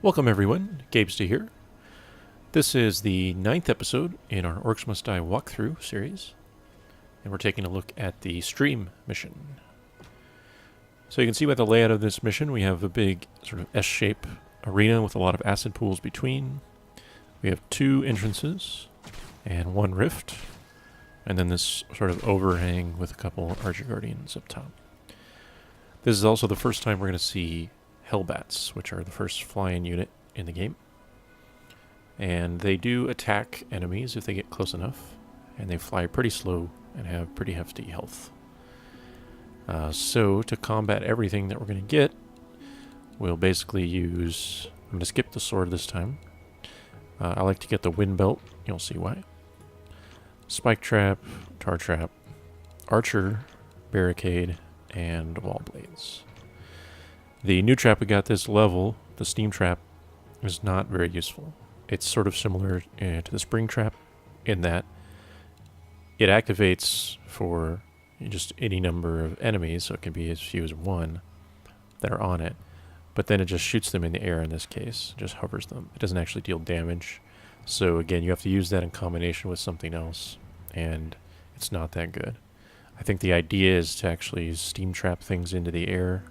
Welcome everyone, gabestah here. This is the 9th episode in our Orcs Must Die walkthrough series, and we're taking a look at the stream mission. So you can see by the layout of this mission, we have a big sort of S-shaped arena with a lot of acid pools between. We have 2 entrances and 1 rift, and then this sort of overhang with a couple Archer Guardians up top. This is also the first time we're going to see Hellbats, which are the first flying unit in the game. And they do attack enemies if they get close enough, and they fly pretty slow and have pretty hefty health. So to combat everything that we're going to get, we'll basically use... I'm going to skip the sword this time. I like to get the wind belt, you'll see why. Spike trap, tar trap, archer, barricade, and wall blades. The new trap we got this level, the steam trap, is not very useful. It's sort of similar to the spring trap in that it activates for just any number of enemies, so it can be as few as 1 that are on it, but then it just shoots them in the air in this case, just hovers them. It doesn't actually deal damage, so again you have to use that in combination with something else, and it's not that good. I think the idea is to actually steam trap things into the air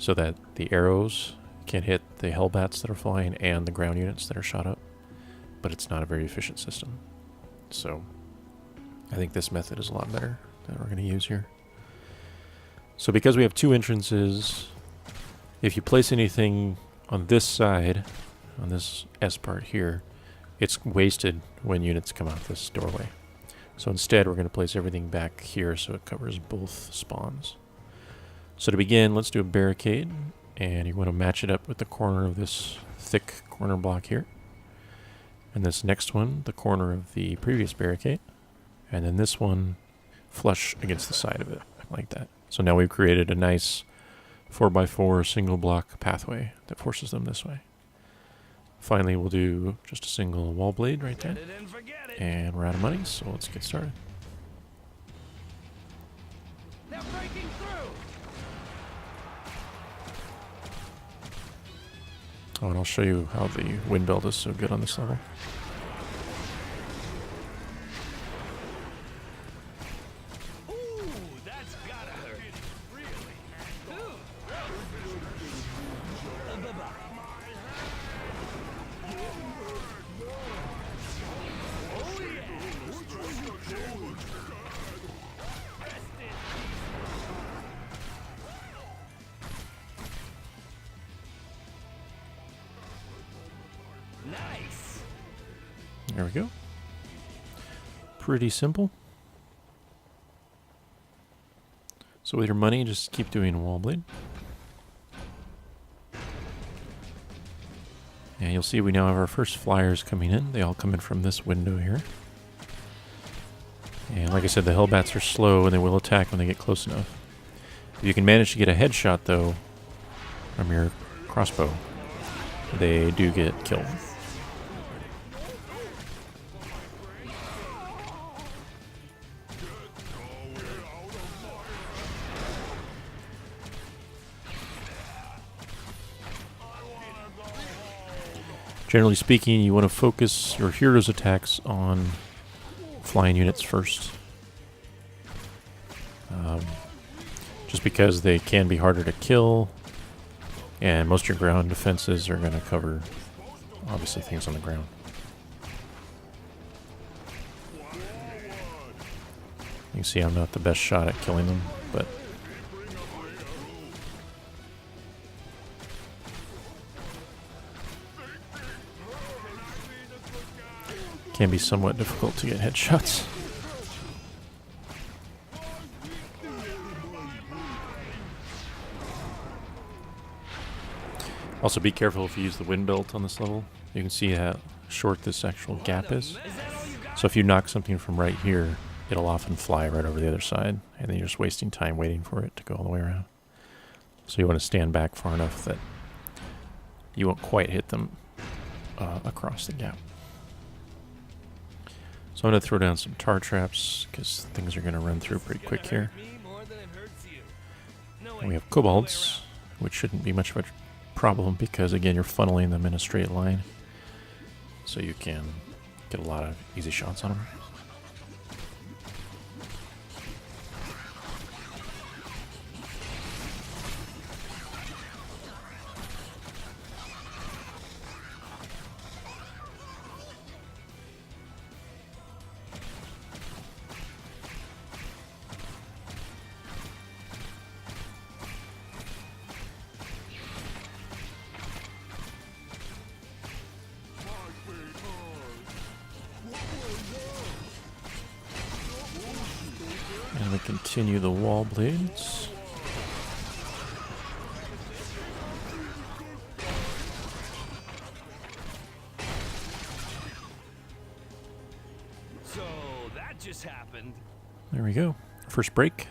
so that the arrows can hit the Hellbats that are flying and the ground units that are shot up, but it's not a very efficient system. So I think this method is a lot better that we're going to use here. So because we have 2 entrances, if you place anything on this side, on this S part here, it's wasted when units come out this doorway. So instead we're going to place everything back here so it covers both spawns. So to begin, let's do a barricade, and you want to match it up with the corner of this thick corner block here. And this next one, the corner of the previous barricade. And then this one, flush against the side of it, like that. So now we've created a nice 4x4 single block pathway that forces them this way. Finally, we'll do just a single wall blade right there. And we're out of money, so let's get started. They're breaking through. Oh, and I'll show you how the wind belt is so good on this level. Ooh, that's gotta hurt. Really? Ooh. Bye-bye. Oh yeah. Nice. There we go. Pretty simple. So with your money, just keep doing wall blade. And you'll see we now have our first flyers coming in. They all come in from this window here. And like I said, the Hellbats are slow and they will attack when they get close enough. If you can manage to get a headshot though from your crossbow, they do get killed. Generally speaking, you want to focus your hero's attacks on flying units first. Just because they can be harder to kill, and most of your ground defenses are going to cover, obviously, things on the ground. You can see I'm not the best shot at killing them, but can be somewhat difficult to get headshots. Also be careful if you use the wind belt on this level. You can see how short this actual gap is. So if you knock something from right here, it'll often fly right over the other side, and then you're just wasting time waiting for it to go all the way around. So you want to stand back far enough that you won't quite hit them across the gap. So I'm going to throw down some tar traps, because things are going to run through pretty quick here. And we have kobolds, which shouldn't be much of a problem because, again, you're funneling them in a straight line. So you can get a lot of easy shots on them. And we continue the wall blades. So that just happened. There we go. First break.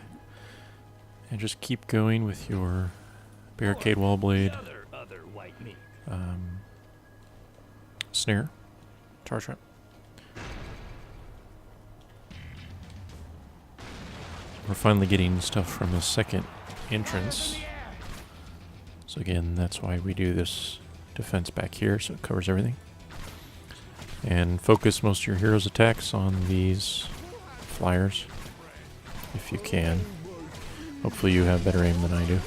And just keep going with your barricade wall blade, Other white meat. snare, charge trap. We're finally getting stuff from the second entrance. So again, that's why we do this defense back here, so it covers everything. And focus most of your heroes' attacks on these flyers, if you can. Hopefully you have better aim than I do.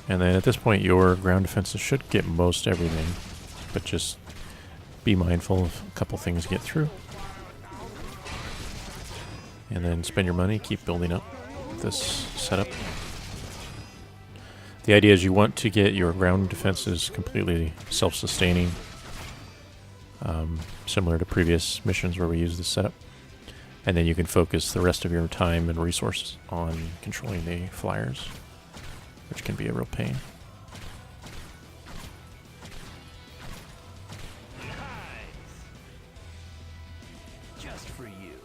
And then at this point, your ground defenses should get most everything, but just be mindful of a couple things to get through. And then spend your money, keep building up this setup. The idea is you want to get your ground defenses completely self-sustaining, similar to previous missions where we use this setup. And then you can focus the rest of your time and resources on controlling the flyers, which can be a real pain. Just for you.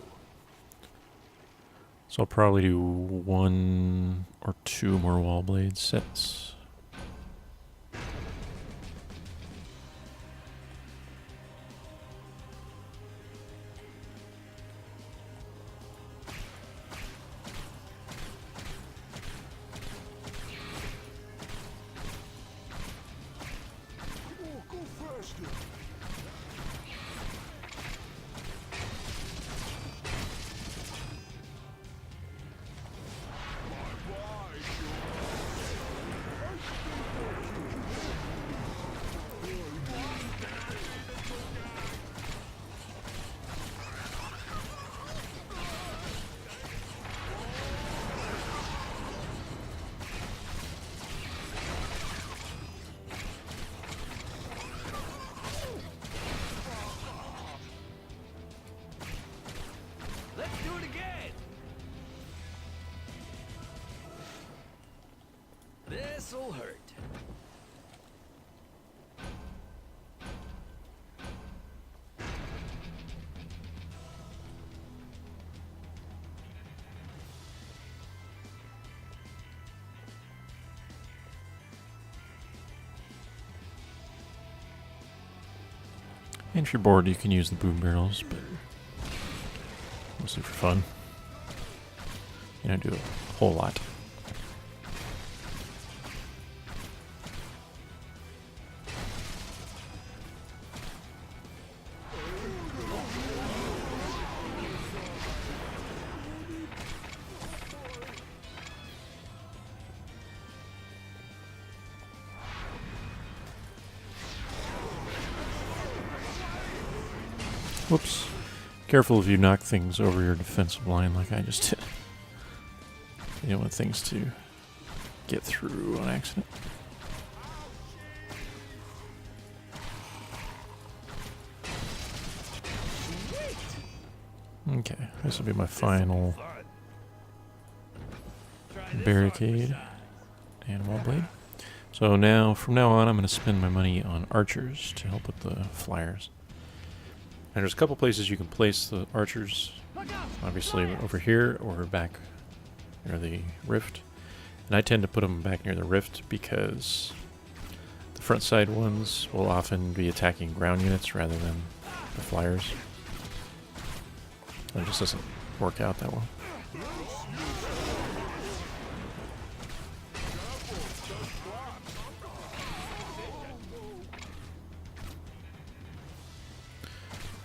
So I'll probably do 1 or 2 more wall blade sets. Let's do it again. This'll hurt. And if you're bored, you can use the boom barrels, but mostly for fun. You don't do a whole lot. Whoops. Careful if you knock things over your defensive line like I just did. You don't want things to get through on accident. Okay, this will be my final barricade and wall blade. So now, from now on, I'm going to spend my money on archers to help with the flyers. And there's a couple places you can place the archers. Obviously over here or back near the rift. And I tend to put them back near the rift because the front side ones will often be attacking ground units rather than the flyers. It just doesn't work out that well.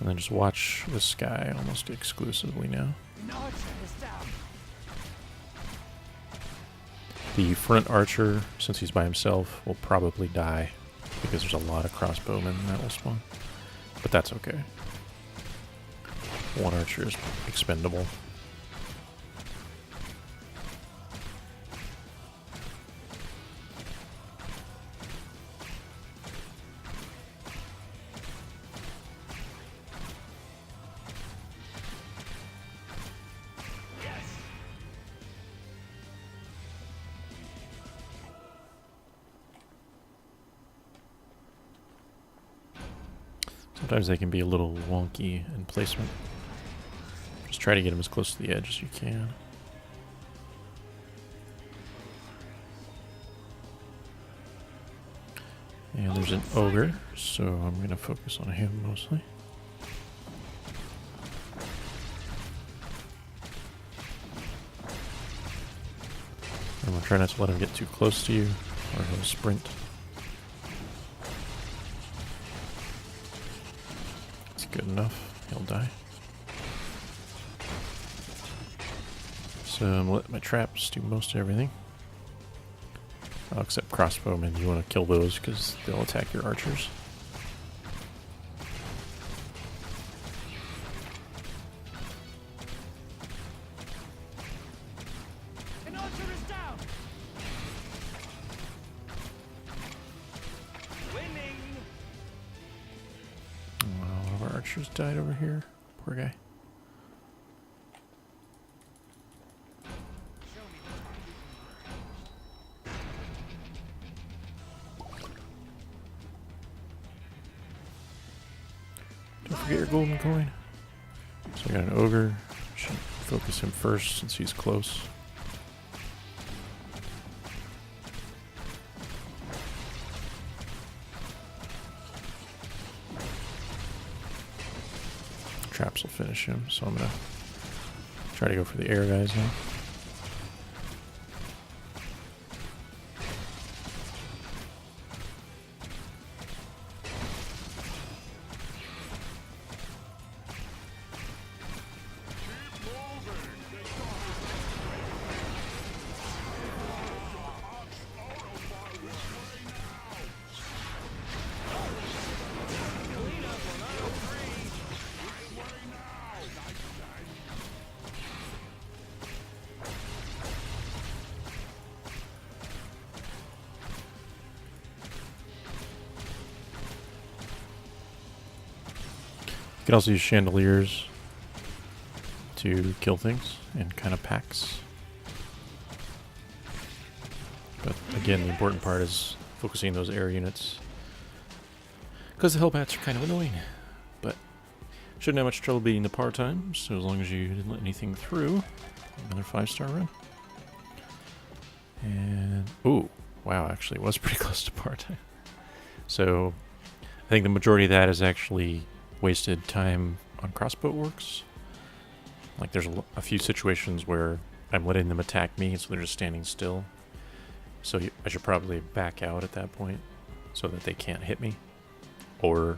And then just watch this guy almost exclusively now. An archer is down. The front archer, since he's by himself, will probably die because there's a lot of crossbowmen that will spawn. But that's okay. One archer is expendable. Sometimes they can be a little wonky in placement. Just try to get them as close to the edge as you can. And there's an ogre, so I'm going to focus on him mostly. Remember, try not to let him get too close to you, or he'll sprint. Good enough. He'll die. So I'm gonna let my traps do most everything. Except crossbowmen. You want to kill those because they'll attack your archers. An archer is down. Winning. One of our archers died over here. Poor guy. Don't forget your golden coin. So I got an ogre. Should focus him first since he's close. Traps will finish him, so I'm gonna try to go for the air guys now. You can also use chandeliers to kill things in kind of packs. But again, the important part is focusing those air units. Because the hellbats are kind of annoying. But shouldn't have much trouble beating the par time, so as long as you didn't let anything through. Another 5-star run. And, ooh, wow, actually it was pretty close to par time. So, I think the majority of that is actually wasted time on crossbow orcs. Like there's a few situations where I'm letting them attack me, so they're just standing still. So I should probably back out at that point so that they can't hit me, or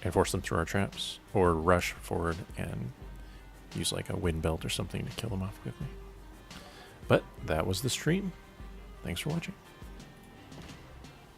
enforce them through our traps, or rush forward and use like a wind belt or something to kill them off quickly. But that was the stream. Thanks for watching.